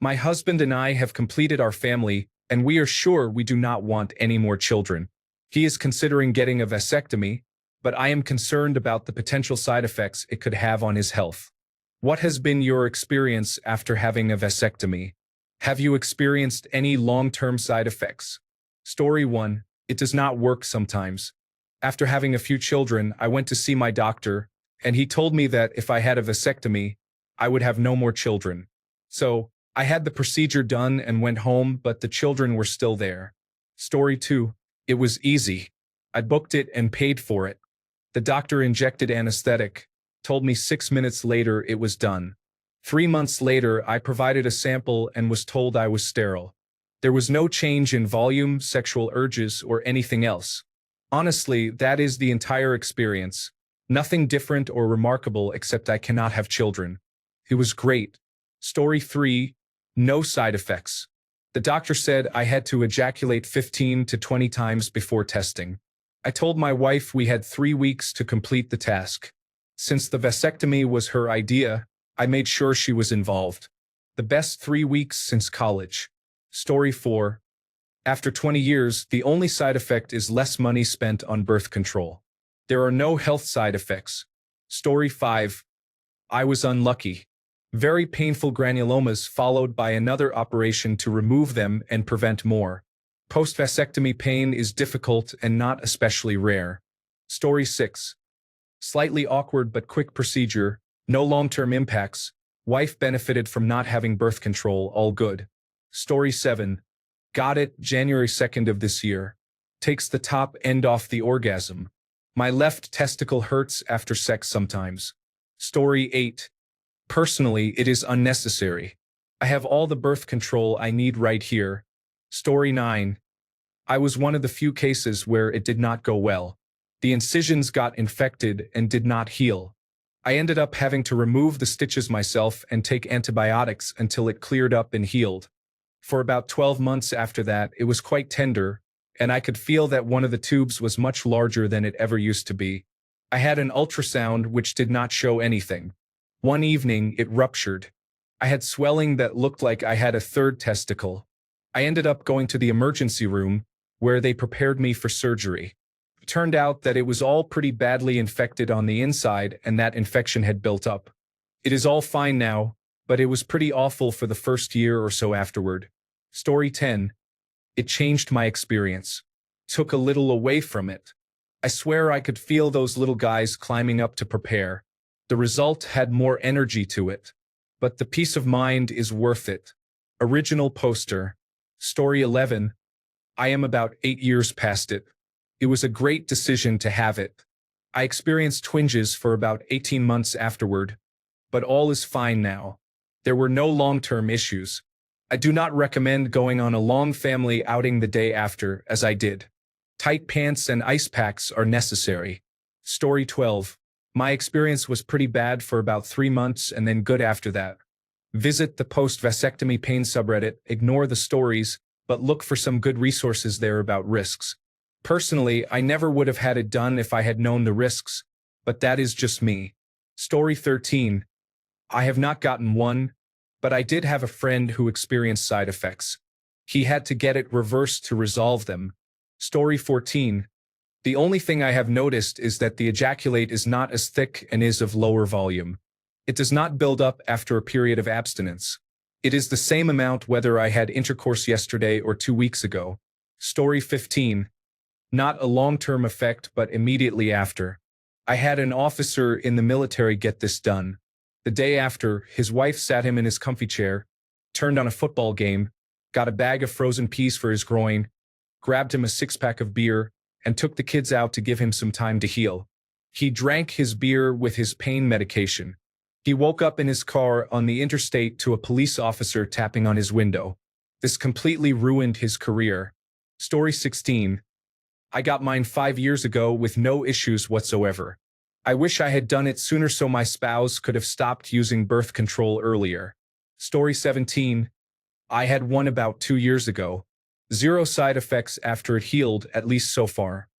My husband and I have completed our family, and we are sure we do not want any more children. He is considering getting a vasectomy, but I am concerned about the potential side effects it could have on his health. What has been your experience after having a vasectomy? Have you experienced any long-term side effects? Story 1. It does not work sometimes. After having a few children, I went to see my doctor, and he told me that if I had a vasectomy, I would have no more children. So, I had the procedure done and went home, but the children were still there. Story 2. It was easy. I booked it and paid for it. The doctor injected anesthetic, told me 6 minutes later it was done. 3 months later, I provided a sample and was told I was sterile. There was no change in volume, sexual urges, or anything else. Honestly, that is the entire experience. Nothing different or remarkable except I cannot have children. It was great. Story 3. No side effects. The doctor said I had to ejaculate 15 to 20 times before testing. I told my wife we had 3 weeks to complete the task. Since the vasectomy was her idea, I made sure she was involved. The best 3 weeks since college. Story 4. After 20 years, the only side effect is less money spent on birth control. There are no health side effects. Story 5. I was unlucky. Very painful granulomas followed by another operation to remove them and prevent more. Post-vasectomy pain is difficult and not especially rare. Story 6. Slightly awkward but quick procedure, no long-term impacts. Wife benefited from not having birth control, all good. Story 7. Got it, January 2nd of this year. Takes the top end off the orgasm. My left testicle hurts after sex sometimes. Story 8. Personally, it is unnecessary. I have all the birth control I need right here. Story 9. I was one of the few cases where it did not go well. The incisions got infected and did not heal. I ended up having to remove the stitches myself and take antibiotics until it cleared up and healed. For about 12 months after that, it was quite tender, and I could feel that one of the tubes was much larger than it ever used to be. I had an ultrasound which did not show anything. One evening, it ruptured. I had swelling that looked like I had a third testicle. I ended up going to the emergency room, where they prepared me for surgery. It turned out that it was all pretty badly infected on the inside and that infection had built up. It is all fine now, but it was pretty awful for the first year or so afterward. Story 10. It changed my experience. Took a little away from it. I swear I could feel those little guys climbing up to prepare. The result had more energy to it. But the peace of mind is worth it. Original poster. Story 11. I am about 8 years past it. It was a great decision to have it. I experienced twinges for about 18 months afterward, but all is fine now. There were no long-term issues. I do not recommend going on a long family outing the day after, as I did. Tight pants and ice packs are necessary. Story 12. My experience was pretty bad for about 3 months and then good after that. Visit the post-vasectomy pain subreddit, ignore the stories, but look for some good resources there about risks. Personally, I never would have had it done if I had known the risks, but that is just me. Story 13. I have not gotten one, but I did have a friend who experienced side effects. He had to get it reversed to resolve them. Story 14. The only thing I have noticed is that the ejaculate is not as thick and is of lower volume. It does not build up after a period of abstinence. It is the same amount whether I had intercourse yesterday or 2 weeks ago. Story 15. Not a long-term effect but immediately after. I had an officer in the military get this done. The day after, his wife sat him in his comfy chair, turned on a football game, got a bag of frozen peas for his groin, grabbed him a 6-pack of beer, and took the kids out to give him some time to heal. He drank his beer with his pain medication. He woke up in his car on the interstate to a police officer tapping on his window. This completely ruined his career. Story 16. I got mine 5 years ago with no issues whatsoever. I wish I had done it sooner so my spouse could have stopped using birth control earlier. Story 17. I had one about 2 years ago. 0 side effects after it healed, at least so far.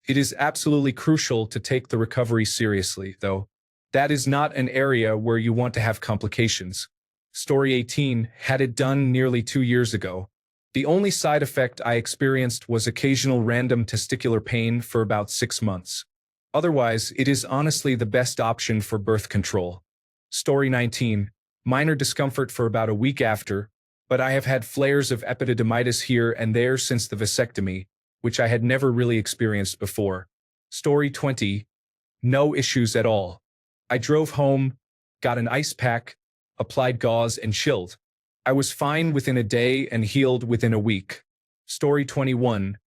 It is absolutely crucial to take the recovery seriously, though. That is not an area where you want to have complications. Story 18, had it done nearly 2 years ago. The only side effect I experienced was occasional random testicular pain for about 6 months. Otherwise, it is honestly the best option for birth control. Story 19, minor discomfort for about a week after, but I have had flares of epididymitis here and there since the vasectomy, which I had never really experienced before. Story 20, no issues at all. I drove home, got an ice pack, applied gauze and chilled. I was fine within a day and healed within a week. Story 21,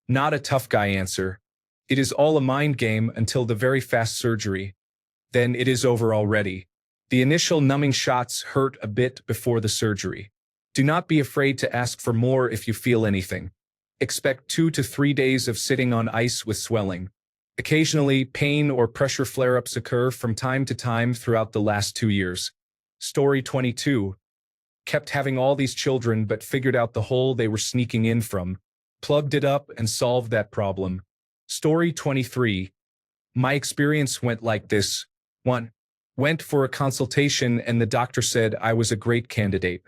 not a tough guy answer. It is all a mind game until the very fast surgery. Then it is over already. The initial numbing shots hurt a bit before the surgery. Do not be afraid to ask for more if you feel anything. Expect 2 to 3 days of sitting on ice with swelling. Occasionally, pain or pressure flare-ups occur from time to time throughout the last 2 years. Story 22. Kept having all these children but figured out the hole they were sneaking in from. Plugged it up and solved that problem. Story 23. My experience went like this. 1. Went for a consultation and the doctor said I was a great candidate.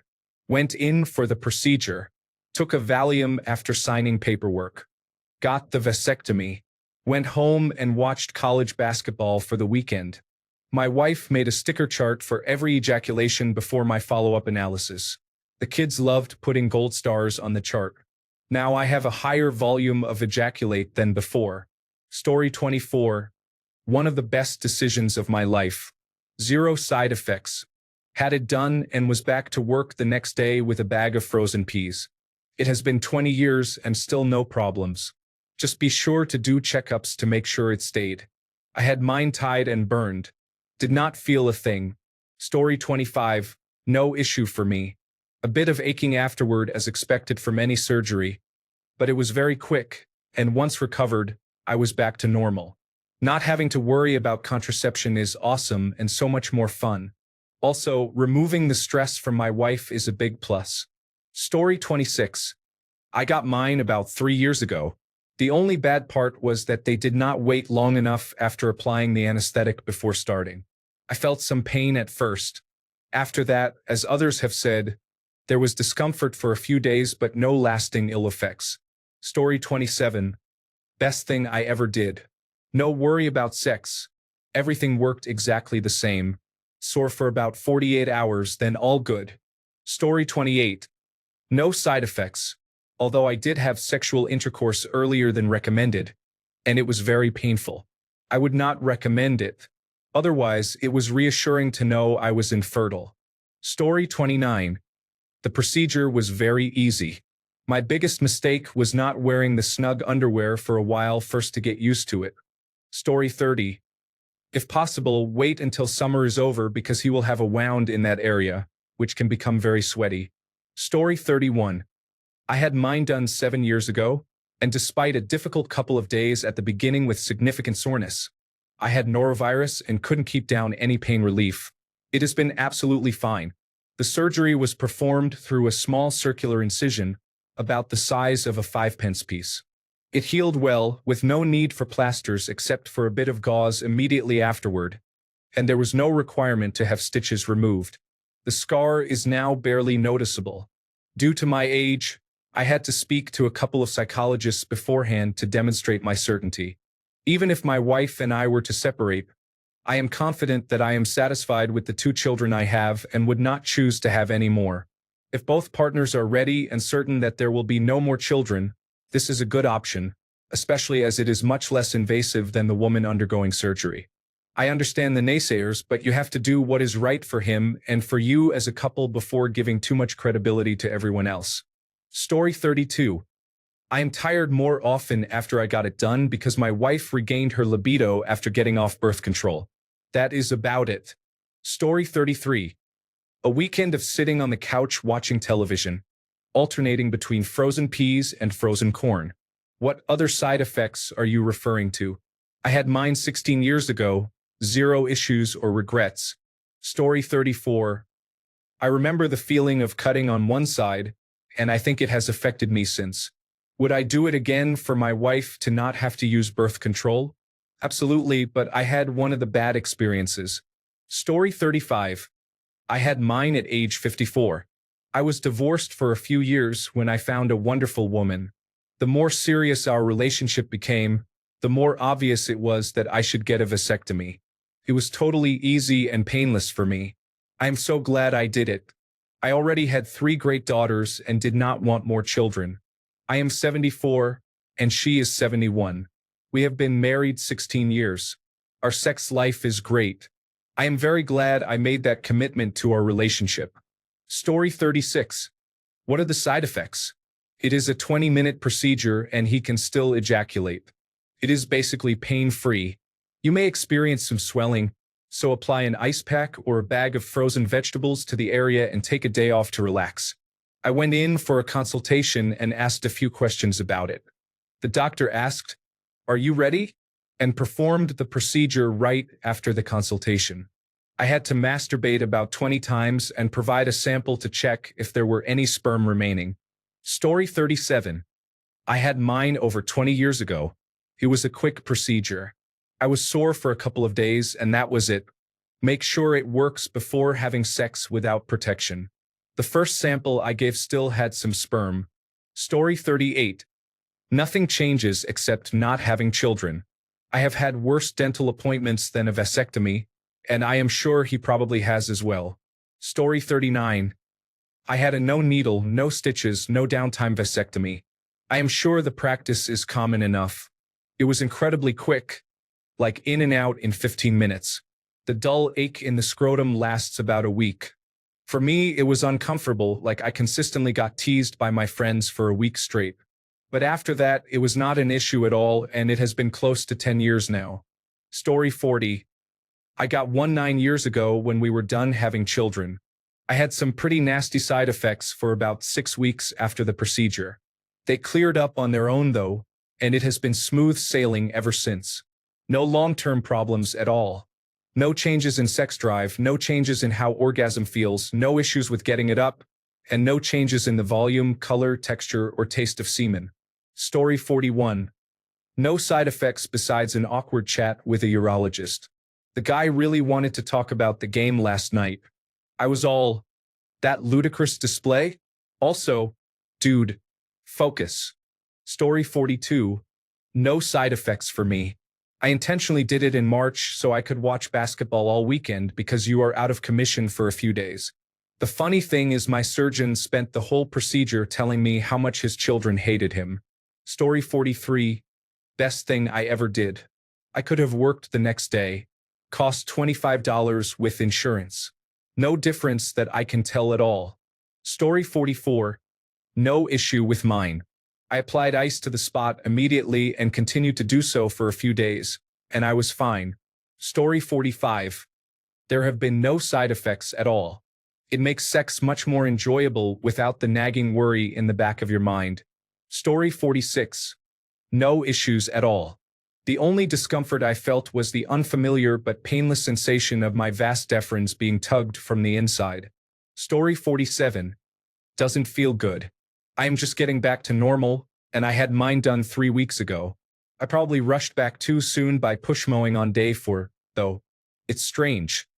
Went in for the procedure. Took a Valium after signing paperwork. Got the vasectomy. Went home and watched college basketball for the weekend. My wife made a sticker chart for every ejaculation before my follow-up analysis. The kids loved putting gold stars on the chart. Now I have a higher volume of ejaculate than before. Story 24. One of the best decisions of my life. 0 side effects. Had it done and was back to work the next day with a bag of frozen peas. It has been 20 years and still no problems. Just be sure to do checkups to make sure it stayed. I had mine tied and burned. Did not feel a thing. Story 25. No issue for me. A bit of aching afterward as expected from any surgery. But it was very quick, and once recovered, I was back to normal. Not having to worry about contraception is awesome and so much more fun. Also, removing the stress from my wife is a big plus. Story 26. I got mine about 3 years ago. The only bad part was that they did not wait long enough after applying the anesthetic before starting. I felt some pain at first. After that, as others have said, there was discomfort for a few days but no lasting ill effects. Story 27. Best thing I ever did. No worry about sex. Everything worked exactly the same. Sore for about 48 hours, then all good. Story 28. No side effects. Although I did have sexual intercourse earlier than recommended, and it was very painful. I would not recommend it. Otherwise, it was reassuring to know I was infertile. Story 29. The procedure was very easy. My biggest mistake was not wearing the snug underwear for a while first to get used to it. Story 30. If possible, wait until summer is over because he will have a wound in that area, which can become very sweaty. Story 31. I had mine done 7 years ago, and despite a difficult couple of days at the beginning with significant soreness, I had norovirus and couldn't keep down any pain relief. It has been absolutely fine. The surgery was performed through a small circular incision, about the size of a 5-pence piece. It healed well, with no need for plasters except for a bit of gauze immediately afterward, and there was no requirement to have stitches removed. The scar is now barely noticeable. Due to my age, I had to speak to a couple of psychologists beforehand to demonstrate my certainty. Even if my wife and I were to separate, I am confident that I am satisfied with the 2 children I have and would not choose to have any more. If both partners are ready and certain that there will be no more children, this is a good option, especially as it is much less invasive than the woman undergoing surgery. I understand the naysayers, but you have to do what is right for him and for you as a couple before giving too much credibility to everyone else. Story 32. I am tired more often after I got it done because my wife regained her libido after getting off birth control. That is about it. Story 33. A weekend of sitting on the couch watching television, alternating between frozen peas and frozen corn. What other side effects are you referring to? I had mine 16 years ago, 0 issues or regrets. Story 34. I remember the feeling of cutting on one side, and I think it has affected me since. Would I do it again for my wife to not have to use birth control? Absolutely, but I had one of the bad experiences. Story 35. I had mine at age 54. I was divorced for a few years when I found a wonderful woman. The more serious our relationship became, the more obvious it was that I should get a vasectomy. It was totally easy and painless for me. I am so glad I did it. I already had 3 great daughters and did not want more children. I am 74, and she is 71. We have been married 16 years. Our sex life is great. I am very glad I made that commitment to our relationship. Story 36. What are the side effects? It is a 20-minute procedure and he can still ejaculate. It is basically pain-free. You may experience some swelling, so apply an ice pack or a bag of frozen vegetables to the area and take a day off to relax. I went in for a consultation and asked a few questions about it. The doctor asked, "Are you ready?" and performed the procedure right after the consultation. I had to masturbate about 20 times and provide a sample to check if there were any sperm remaining. Story 37. I had mine over 20 years ago. It was a quick procedure. I was sore for a couple of days and that was it. Make sure it works before having sex without protection. The first sample I gave still had some sperm. Story 38. Nothing changes except not having children. I have had worse dental appointments than a vasectomy, and I am sure he probably has as well. Story 39. I had a no needle, no stitches, no downtime vasectomy. I am sure the practice is common enough. It was incredibly quick, like in and out in 15 minutes. The dull ache in the scrotum lasts about a week. For me, it was uncomfortable, like I consistently got teased by my friends for a week straight. But after that, it was not an issue at all, and it has been close to 10 years now. Story 40. I got one 9 years ago when we were done having children. I had some pretty nasty side effects for about 6 weeks after the procedure. They cleared up on their own though, and it has been smooth sailing ever since. No long-term problems at all. No changes in sex drive, no changes in how orgasm feels, no issues with getting it up, and no changes in the volume, color, texture, or taste of semen. Story 41. No side effects besides an awkward chat with a urologist. The guy really wanted to talk about the game last night. I was all, that ludicrous display? Also, dude, focus. Story 42. No side effects for me. I intentionally did it in March so I could watch basketball all weekend because you are out of commission for a few days. The funny thing is my surgeon spent the whole procedure telling me how much his children hated him. Story 43. Best thing I ever did. I could have worked the next day. Cost $25 with insurance. No difference that I can tell at all. Story 44. No issue with mine. I applied ice to the spot immediately and continued to do so for a few days, and I was fine. Story 45. There have been no side effects at all. It makes sex much more enjoyable without the nagging worry in the back of your mind. Story 46. No issues at all. The only discomfort I felt was the unfamiliar but painless sensation of my vas deferens being tugged from the inside. Story 47. Doesn't feel good. I am just getting back to normal, and I had mine done 3 weeks ago. I probably rushed back too soon by push mowing on day 4, though. It's strange.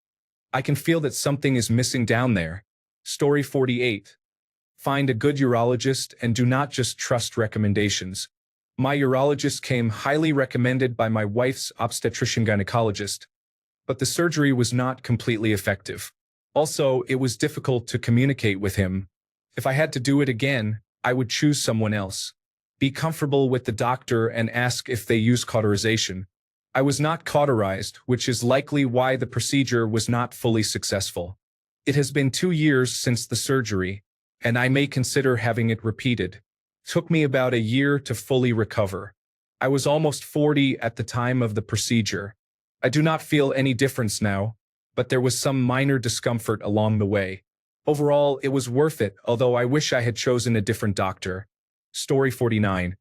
I can feel that something is missing down there. Story 48. Find a good urologist and do not just trust recommendations. My urologist came highly recommended by my wife's obstetrician gynecologist, but the surgery was not completely effective. Also, it was difficult to communicate with him. If I had to do it again, I would choose someone else. Be comfortable with the doctor and ask if they use cauterization. I was not cauterized, which is likely why the procedure was not fully successful. It has been 2 years since the surgery, and I may consider having it repeated. Took me about a year to fully recover. I was almost 40 at the time of the procedure. I do not feel any difference now, but there was some minor discomfort along the way. Overall, it was worth it, although I wish I had chosen a different doctor. Story 49.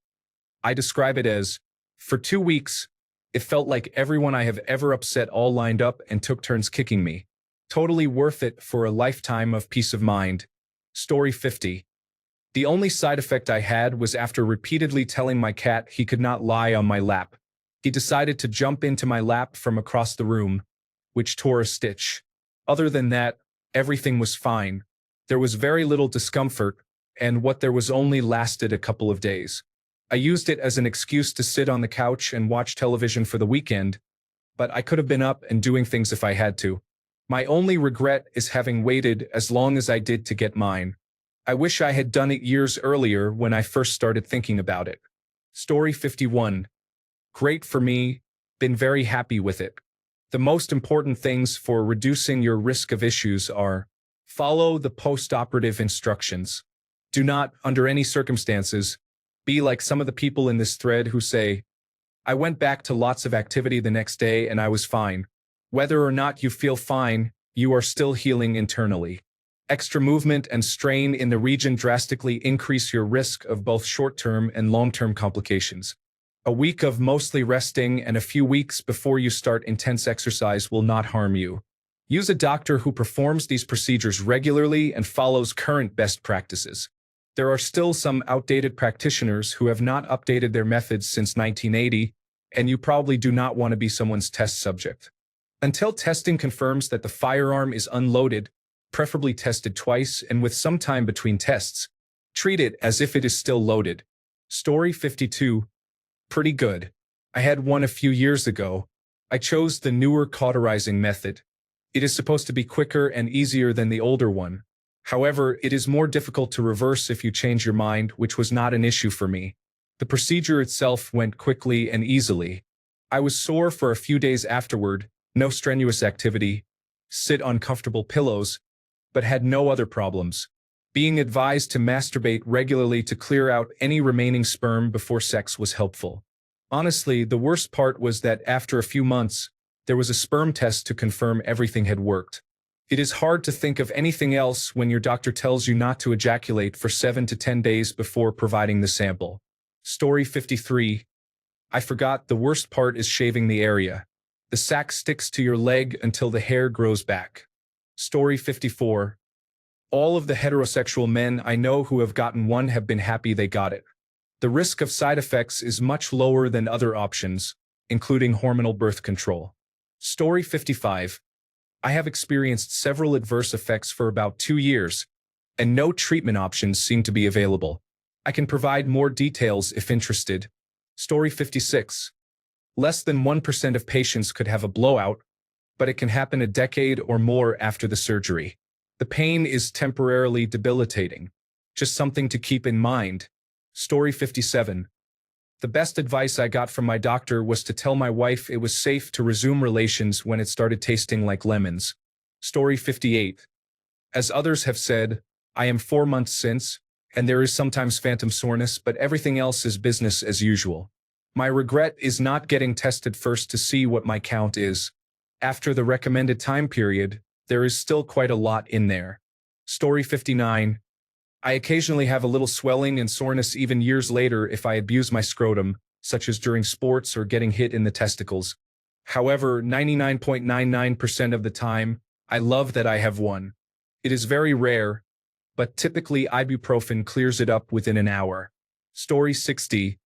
I describe it as, for 2 weeks, it felt like everyone I have ever upset all lined up and took turns kicking me. Totally worth it for a lifetime of peace of mind. Story 50. The only side effect I had was after repeatedly telling my cat he could not lie on my lap. He decided to jump into my lap from across the room, which tore a stitch. Other than that, Everything was fine. There was very little discomfort, and what there was only lasted a couple of days. I used it as an excuse to sit on the couch and watch television for the weekend, but I could have been up and doing things if I had to. My only regret is having waited as long as I did to get mine. I wish I had done it years earlier when I first started thinking about it. Story 51. Great for me, been very happy with it. The most important things for reducing your risk of issues are: follow the post-operative instructions. Do not, under any circumstances, be like some of the people in this thread who say, "I went back to lots of activity the next day and I was fine." Whether or not you feel fine, you are still healing internally. Extra movement and strain in the region drastically increase your risk of both short-term and long-term complications. A week of mostly resting and a few weeks before you start intense exercise will not harm you. Use a doctor who performs these procedures regularly and follows current best practices. There are still some outdated practitioners who have not updated their methods since 1980, and you probably do not want to be someone's test subject. Until testing confirms that the firearm is unloaded, preferably tested twice and with some time between tests, treat it as if it is still loaded. Story 52. Pretty good. I had one a few years ago. I chose the newer cauterizing method. It is supposed to be quicker and easier than the older one. However, it is more difficult to reverse if you change your mind, which was not an issue for me. The procedure itself went quickly and easily. I was sore for a few days afterward, no strenuous activity, sit on comfortable pillows, but had no other problems. Being advised to masturbate regularly to clear out any remaining sperm before sex was helpful. Honestly, the worst part was that after a few months, there was a sperm test to confirm everything had worked. It is hard to think of anything else when your doctor tells you not to ejaculate for 7 to 10 days before providing the sample. Story 53. I forgot the worst part is shaving the area. The sack sticks to your leg until the hair grows back. Story 54. All of the heterosexual men I know who have gotten one have been happy they got it. The risk of side effects is much lower than other options, including hormonal birth control. Story 55. I have experienced several adverse effects for about 2 years, and no treatment options seem to be available. I can provide more details if interested. Story 56. Less than 1% of patients could have a blowout, but it can happen a decade or more after the surgery. The pain is temporarily debilitating. Just something to keep in mind. Story 57. The best advice I got from my doctor was to tell my wife it was safe to resume relations when it started tasting like lemons. Story 58. As others have said, I am 4 months since, and there is sometimes phantom soreness, but everything else is business as usual. My regret is not getting tested first to see what my count is. After the recommended time period, there is still quite a lot in there. Story 59. I occasionally have a little swelling and soreness even years later if I abuse my scrotum, such as during sports or getting hit in the testicles. However, 99.99% of the time, I love that I have one. It is very rare, but typically ibuprofen clears it up within an hour. Story 60.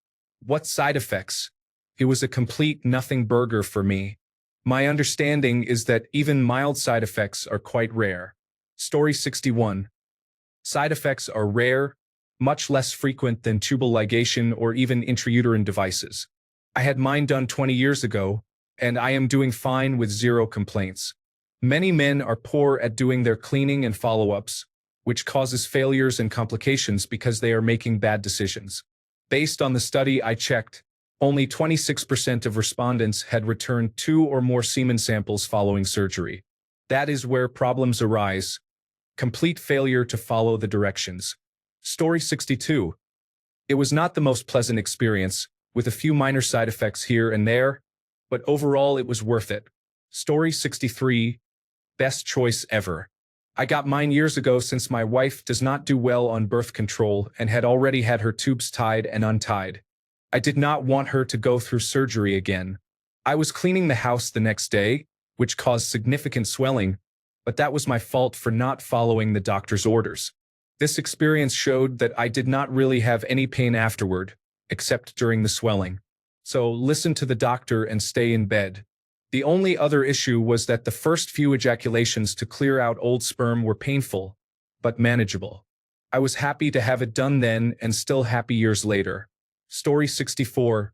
What side effects? It was a complete nothing burger for me. My understanding is that even mild side effects are quite rare. Story 61. Side effects are rare, much less frequent than tubal ligation or even intrauterine devices. I had mine done 20 years ago, and I am doing fine with 0 complaints. Many men are poor at doing their cleaning and follow-ups, which causes failures and complications because they are making bad decisions. Based on the study I checked, only 26% of respondents had returned 2 or more semen samples following surgery. That is where problems arise. Complete failure to follow the directions. Story 62. It was not the most pleasant experience, with a few minor side effects here and there, but overall it was worth it. Story 63. Best choice ever. I got mine years ago since my wife does not do well on birth control and had already had her tubes tied and untied. I did not want her to go through surgery again. I was cleaning the house the next day, which caused significant swelling, but that was my fault for not following the doctor's orders. This experience showed that I did not really have any pain afterward, except during the swelling. So listen to the doctor and stay in bed. The only other issue was that the first few ejaculations to clear out old sperm were painful, but manageable. I was happy to have it done then and still happy years later. Story 64.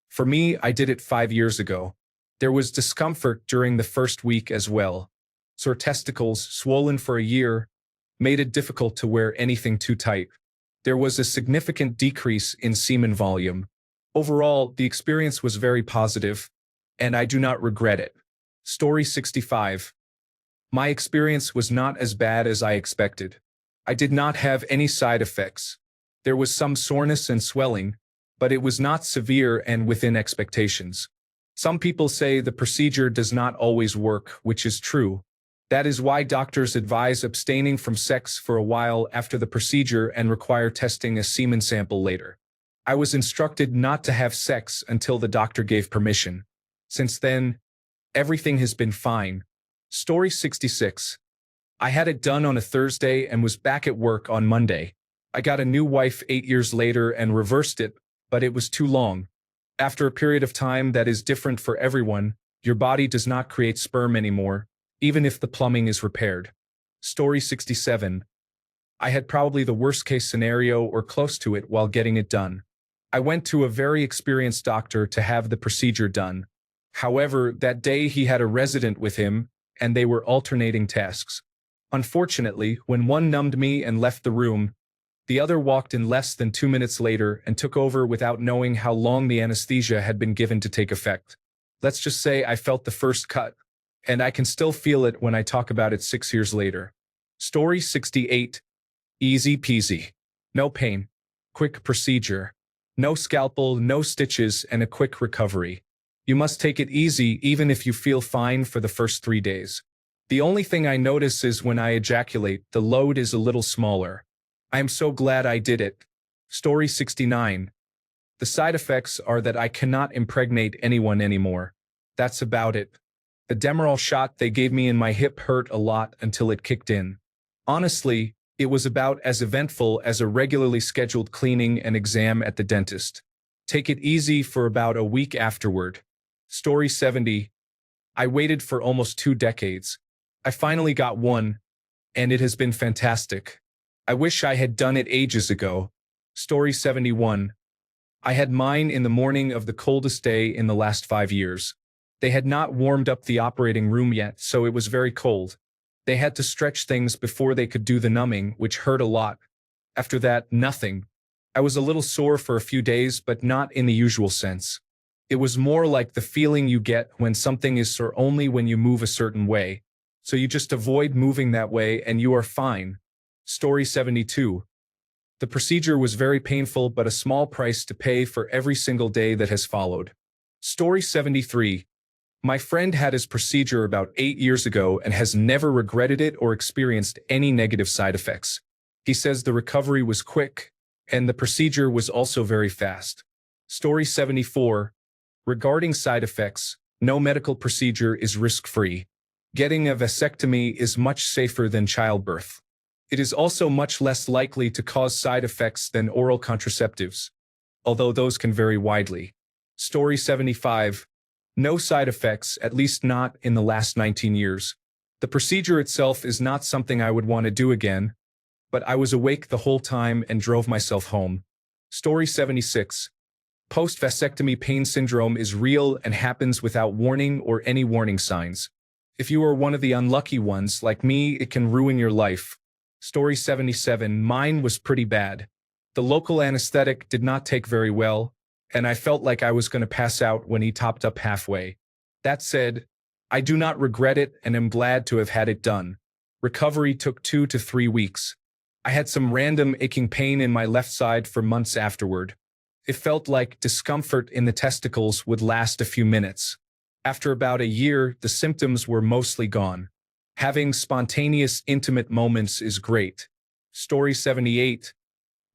For me, I did it 5 years ago. There was discomfort during the first week as well. Sore testicles, swollen for a year, made it difficult to wear anything too tight. There was a significant decrease in semen volume. Overall, the experience was very positive, and I do not regret it. Story 65. My experience was not as bad as I expected. I did not have any side effects. There was some soreness and swelling, but it was not severe and within expectations. Some people say the procedure does not always work, which is true. That is why doctors advise abstaining from sex for a while after the procedure and require testing a semen sample later. I was instructed not to have sex until the doctor gave permission. Since then, everything has been fine. Story 66. I had it done on a Thursday and was back at work on Monday. I got a new wife 8 years later and reversed it, but it was too long. After a period of time that is different for everyone, your body does not create sperm anymore, even if the plumbing is repaired. Story 67. I had probably the worst case scenario or close to it while getting it done. I went to a very experienced doctor to have the procedure done. However, that day he had a resident with him, and they were alternating tasks. Unfortunately, when one numbed me and left the room, the other walked in less than 2 minutes later and took over without knowing how long the anesthesia had been given to take effect. Let's just say I felt the first cut, and I can still feel it when I talk about it 6 years later. Story 68. Easy peasy. No pain. Quick procedure. No scalpel, no stitches, and a quick recovery. You must take it easy even if you feel fine for the first 3 days. The only thing I notice is when I ejaculate, the load is a little smaller. I am so glad I did it. Story 69. The side effects are that I cannot impregnate anyone anymore. That's about it. The Demerol shot they gave me in my hip hurt a lot until it kicked in. Honestly, it was about as eventful as a regularly scheduled cleaning and exam at the dentist. Take it easy for about a week afterward. Story 70. I waited for almost 2 decades. I finally got one, and it has been fantastic. I wish I had done it ages ago. Story 71. I had mine in the morning of the coldest day in the last 5 years. They had not warmed up the operating room yet, so it was very cold. They had to stretch things before they could do the numbing, which hurt a lot. After that, nothing. I was a little sore for a few days, but not in the usual sense. It was more like the feeling you get when something is sore only when you move a certain way. So you just avoid moving that way and you are fine. Story 72. The procedure was very painful, but a small price to pay for every single day that has followed. Story 73. My friend had his procedure about 8 years ago and has never regretted it or experienced any negative side effects. He says the recovery was quick, and the procedure was also very fast. Story 74. Regarding side effects, no medical procedure is risk-free. Getting a vasectomy is much safer than childbirth. It is also much less likely to cause side effects than oral contraceptives, although those can vary widely. Story 75. No side effects, at least not in the last 19 years. The procedure itself is not something I would want to do again, but I was awake the whole time and drove myself home. Story 76. Post-vasectomy pain syndrome is real and happens without warning or any warning signs. If you are one of the unlucky ones, like me, it can ruin your life. Story 77. Mine was pretty bad. The local anesthetic did not take very well, and I felt like I was going to pass out when he topped up halfway. That said, I do not regret it and am glad to have had it done. Recovery took 2 to 3 weeks. I had some random aching pain in my left side for months afterward. It felt like discomfort in the testicles would last a few minutes. After about a year, the symptoms were mostly gone. Having spontaneous, intimate moments is great. Story 78.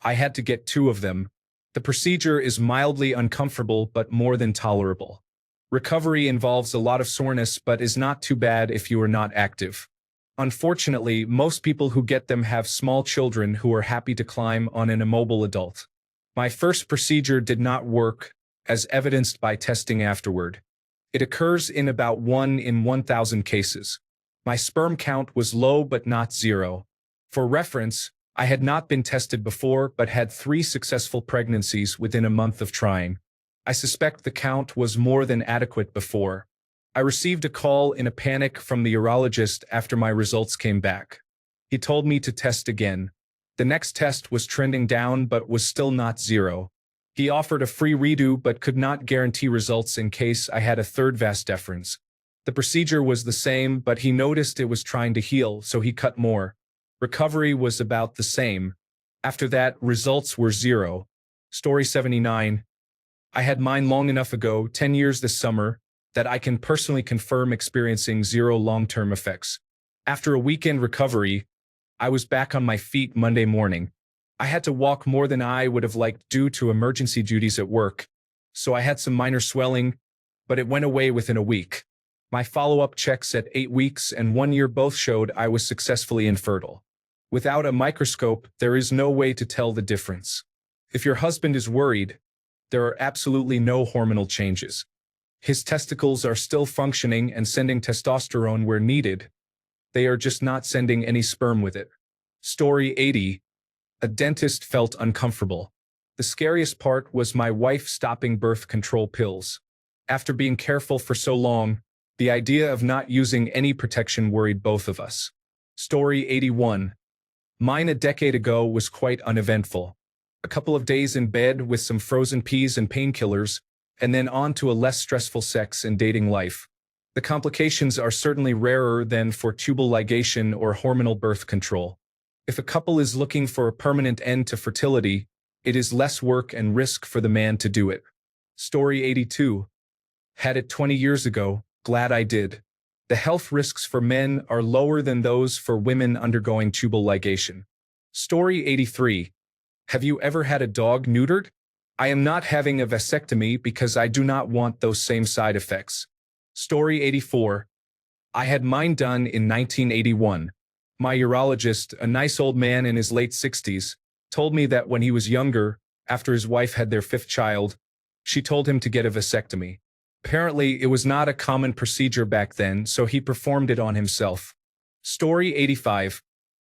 I had to get 2 of them. The procedure is mildly uncomfortable but more than tolerable. Recovery involves a lot of soreness but is not too bad if you are not active. Unfortunately, most people who get them have small children who are happy to climb on an immobile adult. My first procedure did not work, as evidenced by testing afterward. It occurs in about 1 in 1,000 cases. My sperm count was low but not zero. For reference, I had not been tested before but had 3 successful pregnancies within a month of trying. I suspect the count was more than adequate before. I received a call in a panic from the urologist after my results came back. He told me to test again. The next test was trending down but was still not zero. He offered a free redo but could not guarantee results in case I had a third vas deferens. The procedure was the same, but he noticed it was trying to heal, so he cut more. Recovery was about the same. After that, results were zero. Story 79. I had mine long enough ago, 10 years this summer, that I can personally confirm experiencing zero long-term effects. After a weekend recovery, I was back on my feet Monday morning. I had to walk more than I would have liked due to emergency duties at work, so I had some minor swelling, but it went away within a week. My follow-up checks at 8 weeks and 1 year both showed I was successfully infertile. Without a microscope, there is no way to tell the difference. If your husband is worried, there are absolutely no hormonal changes. His testicles are still functioning and sending testosterone where needed. They are just not sending any sperm with it. Story 80. A dentist felt uncomfortable. The scariest part was my wife stopping birth control pills. After being careful for so long, the idea of not using any protection worried both of us. Story 81. Mine a decade ago was quite uneventful. A couple of days in bed with some frozen peas and painkillers, and then on to a less stressful sex and dating life. The complications are certainly rarer than for tubal ligation or hormonal birth control. If a couple is looking for a permanent end to fertility, it is less work and risk for the man to do it. Story 82. Had it 20 years ago, glad I did. The health risks for men are lower than those for women undergoing tubal ligation. Story 83. Have you ever had a dog neutered? I am not having a vasectomy because I do not want those same side effects. Story 84. I had mine done in 1981. My urologist, a nice old man in his late 60s, told me that when he was younger, after his wife had their 5th child, she told him to get a vasectomy. Apparently, it was not a common procedure back then, so he performed it on himself. Story 85.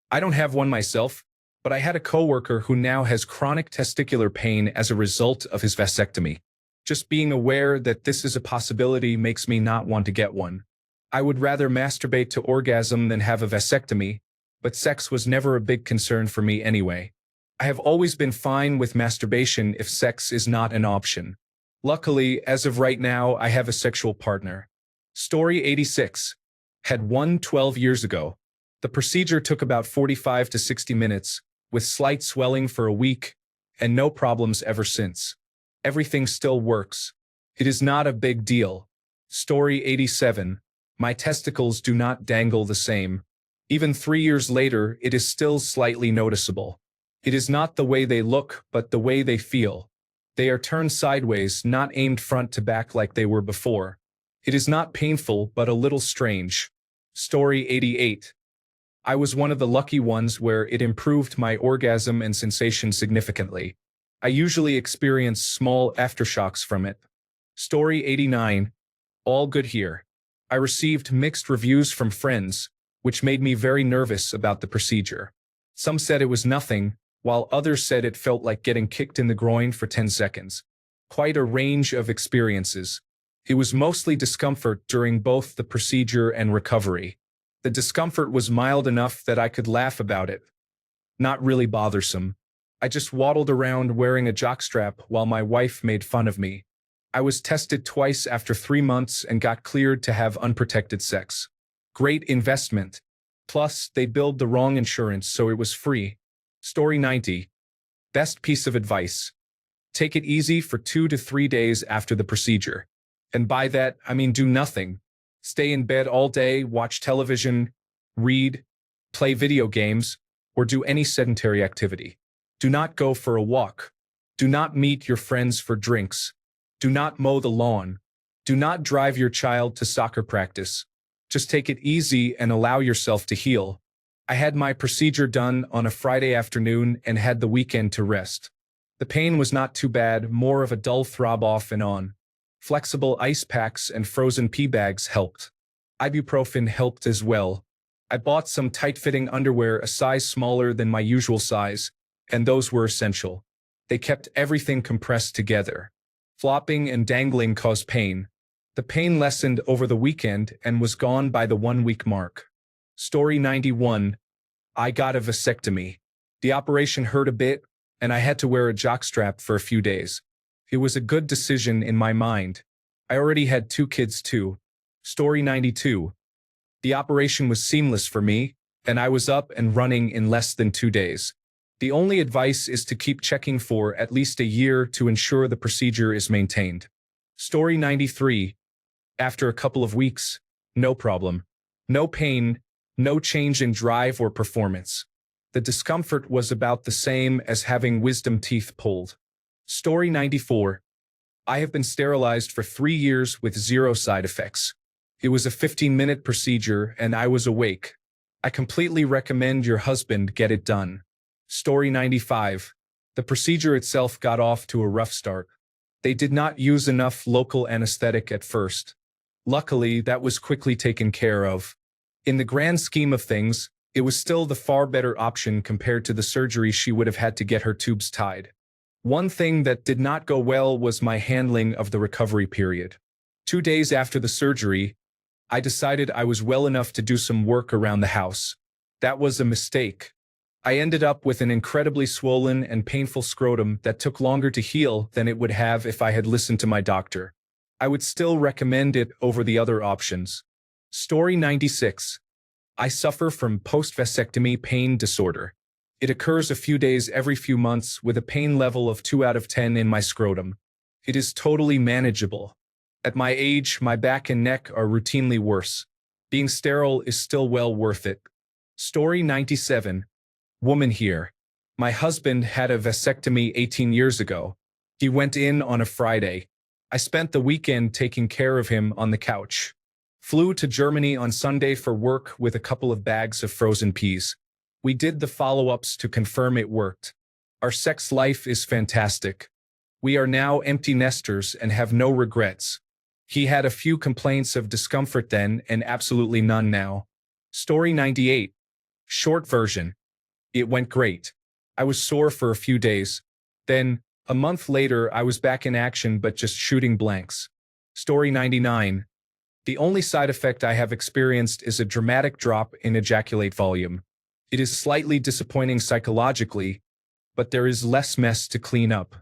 I don't have one myself, but I had a coworker who now has chronic testicular pain as a result of his vasectomy. Just being aware that this is a possibility makes me not want to get one. I would rather masturbate to orgasm than have a vasectomy, but sex was never a big concern for me anyway. I have always been fine with masturbation if sex is not an option. Luckily, as of right now, I have a sexual partner. Story 86. Had one 12 years ago. The procedure took about 45 to 60 minutes, with slight swelling for a week, and no problems ever since. Everything still works. It is not a big deal. Story 87. My testicles do not dangle the same. Even 3 years later, it is still slightly noticeable. It is not the way they look, but the way they feel. They are turned sideways, not aimed front to back like they were before. It is not painful, but a little strange. Story 88. I was one of the lucky ones where it improved my orgasm and sensation significantly. I usually experience small aftershocks from it. Story 89. All good here. I received mixed reviews from friends, which made me very nervous about the procedure. Some said it was nothing, while others said it felt like getting kicked in the groin for 10 seconds. Quite a range of experiences. It was mostly discomfort during both the procedure and recovery. The discomfort was mild enough that I could laugh about it. Not really bothersome. I just waddled around wearing a jockstrap while my wife made fun of me. I was tested twice after 3 months and got cleared to have unprotected sex. Great investment. Plus, they billed the wrong insurance, so it was free. Story 90. Best piece of advice. Take it easy for 2 to 3 days after the procedure. And by that, I mean do nothing. Stay in bed all day, watch television, read, play video games, or do any sedentary activity. Do not go for a walk. Do not meet your friends for drinks. Do not mow the lawn. Do not drive your child to soccer practice. Just take it easy and allow yourself to heal. I had my procedure done on a Friday afternoon and had the weekend to rest. The pain was not too bad, more of a dull throb off and on. Flexible ice packs and frozen pea bags helped. Ibuprofen helped as well. I bought some tight-fitting underwear a size smaller than my usual size, and those were essential. They kept everything compressed together. Flopping and dangling caused pain. The pain lessened over the weekend and was gone by the 1-week mark. Story 91. I got a vasectomy. The operation hurt a bit, and I had to wear a jockstrap for a few days. It was a good decision in my mind. I already had 2 kids too. Story 92. The operation was seamless for me, and I was up and running in less than 2 days. The only advice is to keep checking for at least a year to ensure the procedure is maintained. Story 93. After a couple of weeks, no problem. No pain, no change in drive or performance. The discomfort was about the same as having wisdom teeth pulled. Story 94. I have been sterilized for 3 years with 0 side effects. It was a 15-minute procedure and I was awake. I completely recommend your husband get it done. Story 95. The procedure itself got off to a rough start. They did not use enough local anesthetic at first. Luckily, that was quickly taken care of. In the grand scheme of things, it was still the far better option compared to the surgery she would have had to get her tubes tied. One thing that did not go well was my handling of the recovery period. 2 days after the surgery, I decided I was well enough to do some work around the house. That was a mistake. I ended up with an incredibly swollen and painful scrotum that took longer to heal than it would have if I had listened to my doctor. I would still recommend it over the other options. Story 96. I suffer from post-vasectomy pain disorder. It occurs a few days every few months with a pain level of 2 out of 10 in my scrotum. It is totally manageable. At my age, my back and neck are routinely worse. Being sterile is still well worth it. Story 97. Woman here. My husband had a vasectomy 18 years ago. He went in on a Friday. I spent the weekend taking care of him on the couch. Flew to Germany on Sunday for work with a couple of bags of frozen peas. We did the follow-ups to confirm it worked. Our sex life is fantastic. We are now empty nesters and have no regrets. He had a few complaints of discomfort then and absolutely none now. Story 98. Short version. It went great. I was sore for a few days. Then, a month later, I was back in action but just shooting blanks. Story 99. The only side effect I have experienced is a dramatic drop in ejaculate volume. It is slightly disappointing psychologically, but there is less mess to clean up.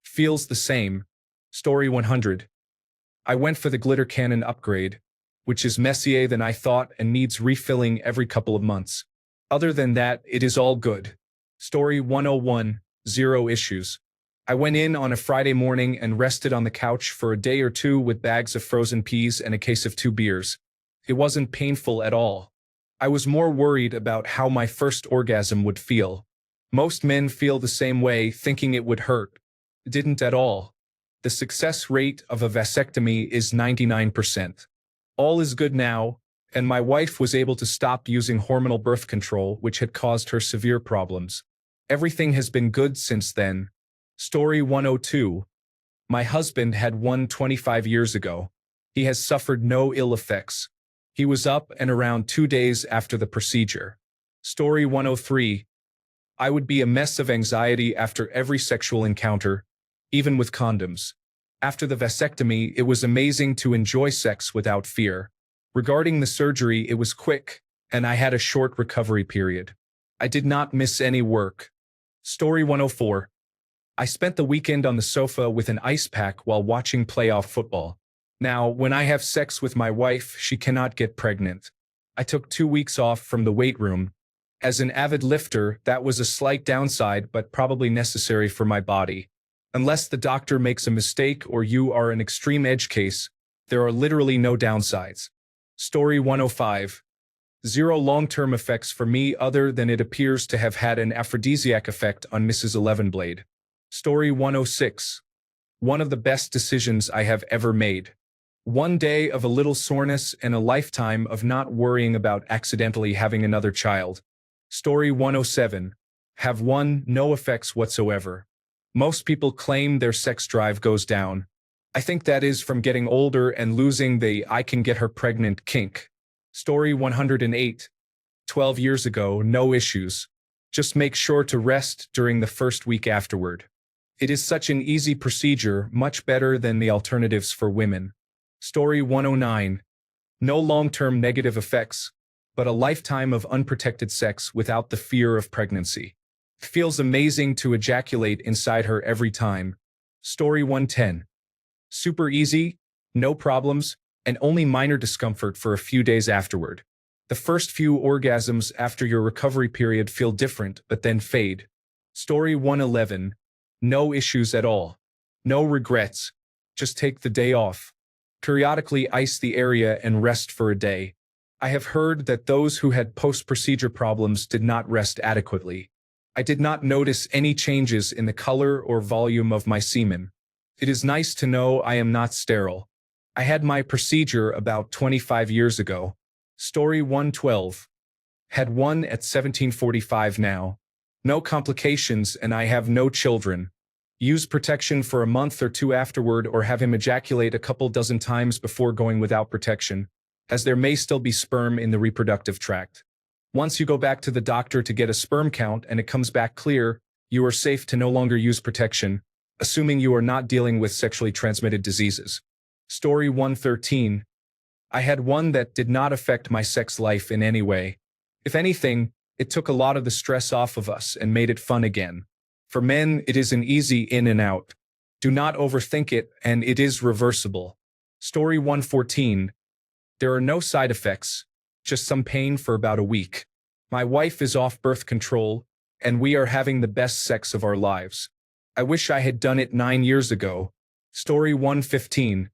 Feels the same. Story 100. I went for the glitter cannon upgrade, which is messier than I thought and needs refilling every couple of months. Other than that, it is all good. Story 101. 0 issues. I went in on a Friday morning and rested on the couch for a day or two with bags of frozen peas and a case of 2 beers. It wasn't painful at all. I was more worried about how my first orgasm would feel. Most men feel the same way, thinking it would hurt. It didn't at all. The success rate of a vasectomy is 99%. All is good now, and my wife was able to stop using hormonal birth control, which had caused her severe problems. Everything has been good since then. Story 102. My husband had one 25 years ago. He has suffered no ill effects. He was up and around 2 days after the procedure. Story 103. I would be a mess of anxiety after every sexual encounter, even with condoms. After the vasectomy, it was amazing to enjoy sex without fear. Regarding the surgery, it was quick, and I had a short recovery period. I did not miss any work. Story 104. I spent the weekend on the sofa with an ice pack while watching playoff football. Now, when I have sex with my wife, she cannot get pregnant. I took 2 weeks off from the weight room. As an avid lifter, that was a slight downside, but probably necessary for my body. Unless the doctor makes a mistake or you are an extreme edge case, there are literally no downsides. Story 105. 0 long-term effects for me other than it appears to have had an aphrodisiac effect on Mrs. Elevenblade. Story 106. One of the best decisions I have ever made. 1 day of a little soreness and a lifetime of not worrying about accidentally having another child. Story 107. Have 1, no effects whatsoever. Most people claim their sex drive goes down. I think that is from getting older and losing the I can get her pregnant kink. Story 108. 12 years ago, no issues. Just make sure to rest during the first week afterward. It is such an easy procedure, much better than the alternatives for women. Story 109. No long-term negative effects, but a lifetime of unprotected sex without the fear of pregnancy. It feels amazing to ejaculate inside her every time. Story 110. Super easy, no problems, and only minor discomfort for a few days afterward. The first few orgasms after your recovery period feel different, but then fade. Story 111. No issues at all. No regrets. Just take the day off. Periodically ice the area and rest for a day. I have heard that those who had post-procedure problems did not rest adequately. I did not notice any changes in the color or volume of my semen. It is nice to know I am not sterile. I had my procedure about 25 years ago. Story 112. Had one at 1745 now. No complications and I have no children. Use protection for a month or two afterward or have him ejaculate a couple dozen times before going without protection, as there may still be sperm in the reproductive tract. Once you go back to the doctor to get a sperm count and it comes back clear, you are safe to no longer use protection, assuming you are not dealing with sexually transmitted diseases. Story 113. I had one that did not affect my sex life in any way. If anything, it took a lot of the stress off of us and made it fun again. For men, it is an easy in and out. Do not overthink it, and it is reversible. Story 114. There are no side effects, just some pain for about a week. My wife is off birth control, and we are having the best sex of our lives. I wish I had done it 9 years ago. Story 115.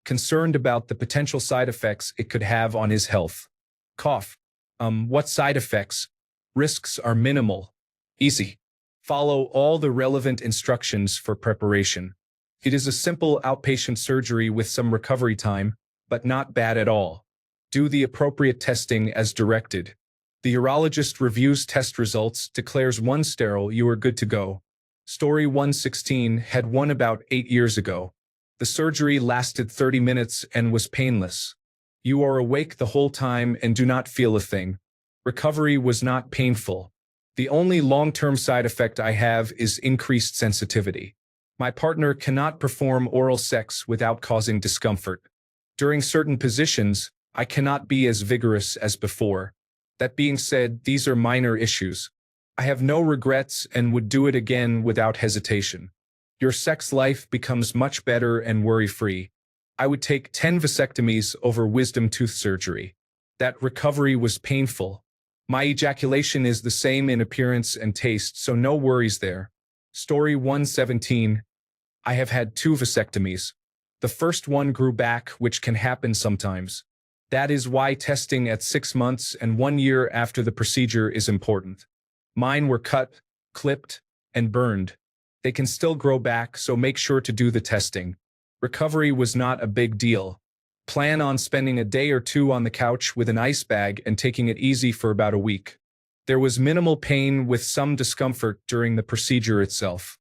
Concerned about the potential side effects it could have on his health. Cough. What side effects? Risks are minimal. Easy. Follow all the relevant instructions for preparation. It is a simple outpatient surgery with some recovery time, but not bad at all. Do the appropriate testing as directed. The urologist reviews test results, declares one sterile, you are good to go. Story 116. Had one about 8 years ago. The surgery lasted 30 minutes and was painless. You are awake the whole time and do not feel a thing. Recovery was not painful. The only long-term side effect I have is increased sensitivity. My partner cannot perform oral sex without causing discomfort. During certain positions, I cannot be as vigorous as before. That being said, these are minor issues. I have no regrets and would do it again without hesitation. Your sex life becomes much better and worry-free. I would take 10 vasectomies over wisdom tooth surgery. That recovery was painful. My ejaculation is the same in appearance and taste, so no worries there. Story 117. I have had 2 vasectomies. The first one grew back, which can happen sometimes. That is why testing at 6 months and 1 year after the procedure is important. Mine were cut, clipped, and burned. They can still grow back, so make sure to do the testing. Recovery was not a big deal. Plan on spending a day or two on the couch with an ice bag and taking it easy for about a week. There was minimal pain with some discomfort during the procedure itself.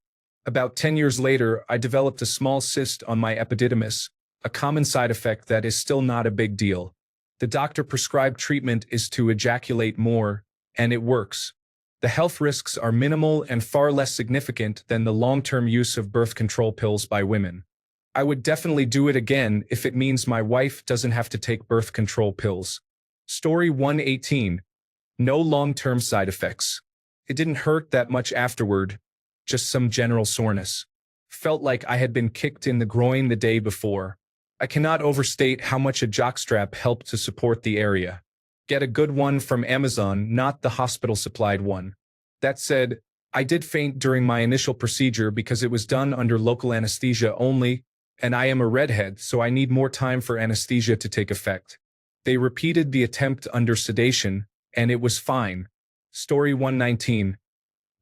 About 10 years later, I developed a small cyst on my epididymis, a common side effect that is still not a big deal. The doctor prescribed treatment is to ejaculate more, and it works. The health risks are minimal and far less significant than the long-term use of birth control pills by women. I would definitely do it again if it means my wife doesn't have to take birth control pills. Story 118. No long-term side effects. It didn't hurt that much afterward, just some general soreness. Felt like I had been kicked in the groin the day before. I cannot overstate how much a jockstrap helped to support the area. Get a good one from Amazon, not the hospital-supplied one. That said, I did faint during my initial procedure because it was done under local anesthesia only, and I am a redhead, so I need more time for anesthesia to take effect. They repeated the attempt under sedation, and it was fine. Story 119.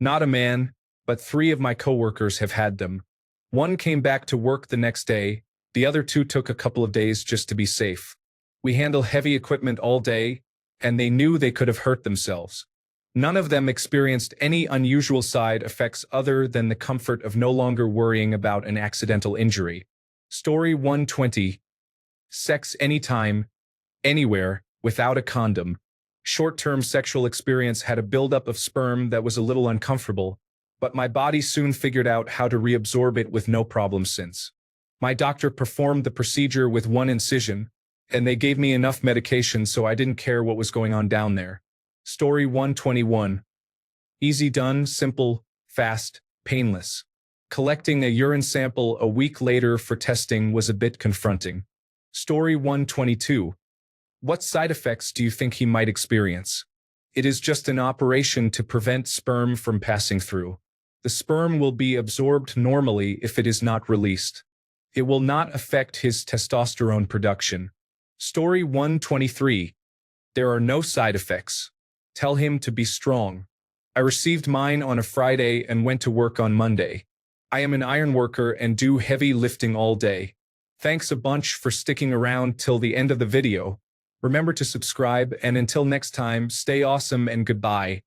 Not a man, but 3 of my coworkers have had them. One came back to work the next day, the other 2 took a couple of days just to be safe. We handle heavy equipment all day, and they knew they could have hurt themselves. None of them experienced any unusual side effects other than the comfort of no longer worrying about an accidental injury. Story 120. Sex anytime, anywhere, without a condom. Short-term sexual experience had a buildup of sperm that was a little uncomfortable, but my body soon figured out how to reabsorb it with no problem since. My doctor performed the procedure with one incision, and they gave me enough medication so I didn't care what was going on down there. Story 121. Easy done, simple, fast, painless. Collecting a urine sample a week later for testing was a bit confronting. Story 122. What side effects do you think he might experience? It is just an operation to prevent sperm from passing through. The sperm will be absorbed normally if it is not released. It will not affect his testosterone production. Story 123. There are no side effects. Tell him to be strong. I received mine on a Friday and went to work on Monday. I am an iron worker and do heavy lifting all day. Thanks a bunch for sticking around till the end of the video. Remember to subscribe, and until next time, stay awesome and goodbye.